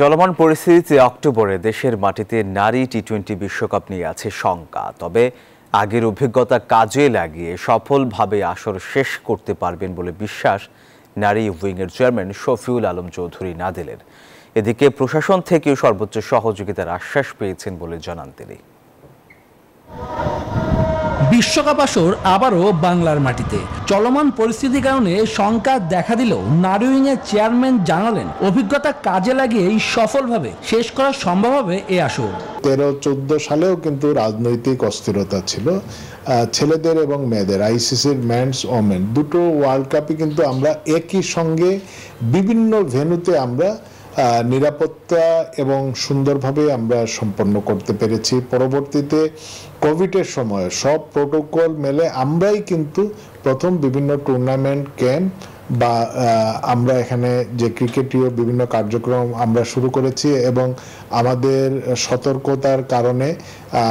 চলমান পরিস্থিতিতে অক্টোবরে দেশের মাটিতে নারী টি-20 বিশ্বকাপ নিয়ে আছে শঙ্কা। তবে আগের অভিজ্ঞতা কাজে লাগিয়ে সফলভাবে আসর শেষ করতে পারবেন বলে বিশ্বাস নারী উইংয়ের চেয়ারম্যান শফিউল আলম চৌধুরী নাদিলের। এদিকে প্রশাসন থেকেও সর্বোচ্চ সহযোগিতার আশ্বাস পেয়েছেন বলে জানান তিনি। বিশ্বকাপ আসর আবারও বাংলার মাটিতে। চলমান পরিস্থিতির কারণে শঙ্কা দেখা দিলেও নারী উইংয়ের চেয়ারম্যান জানালেন অভিজ্ঞতা কাজে লাগিয়েই সফলভাবে শেষ করা সম্ভব হবে এই আসর। 13-14 সালেও কিন্তু রাজনৈতিক অস্থিরতা ছিল। ছেলেদের এবং মেয়েদের আইসিসির মেন্স ওমেন দুটো ওয়ার্ল্ড কাপই কিন্তু আমরা একই সঙ্গে বিভিন্ন ভেন্যুতে আমরা নিরাপত্তা এবং সুন্দরভাবে আমরা সম্পন্ন করতে পেরেছি। পরবর্তীতে কোভিডের সময় সব প্রোটোকল মেলে আমরাই কিন্তু প্রথম বিভিন্ন টুর্নামেন্ট ক্যাম্প বা আমরা এখানে যে ক্রিকেটীয় বিভিন্ন কার্যক্রম আমরা শুরু করেছি এবং আমাদের সতর্কতার কারণে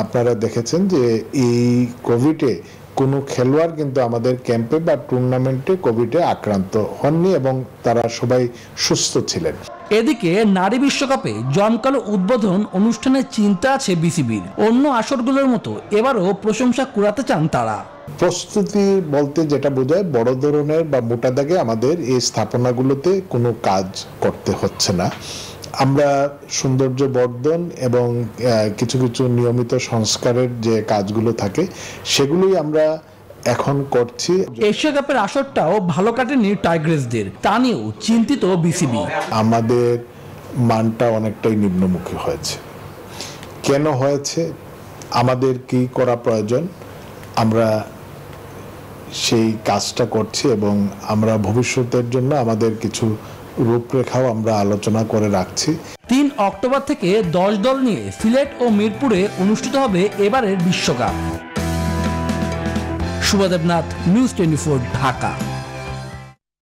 আপনারা দেখেছেন যে এই কোভিডে কোনো খেলোয়াড় কিন্তু আমাদের ক্যাম্পে বা টুর্নামেন্টে কোভিডে আক্রান্ত হননি এবং তারা সবাই সুস্থ ছিলেন। এদিকে নারী বিশ্বকাপে জমকালো উদ্বোধন অনুষ্ঠানের চিন্তা আছে বিসিবির। অন্য আসরগুলোর মতো এবারও প্রশংসা কুড়াতে চান তারা। প্রস্তুতি বলতে যেটা বোঝায় বড় ধরনের বা মোটা দাগে আমাদের এই স্থাপনাগুলোতে কোনো কাজ করতে হচ্ছে না। আমরা সৌন্দর্য বর্ধন এবং কিছু কিছু নিয়মিত সংস্কারের যে কাজগুলো থাকে সেগুলোই আমরা এখন করছি। এশিয়া কাপের আসরটাও ভালো কাটেনি টাইগ্রেসদের, তা নিয়েও চিন্তিত বিসিবি। আমাদের মানটা অনেকটাই নিম্নমুখী হয়েছে। কেন হয়েছে, আমাদের কি করা প্রয়োজন, আমরা সেই কাজটা করছি এবং আমরা ভবিষ্যতের জন্য আমাদের কিছু রূপরেখাও আমরা আলোচনা করে রাখছি। 3 অক্টোবর থেকে 10 দল নিয়ে সিলেট ও মিরপুরে অনুষ্ঠিত হবে এবারের বিশ্বকাপ। শুভদেবনাথ, নিউজ 24, ঢাকা।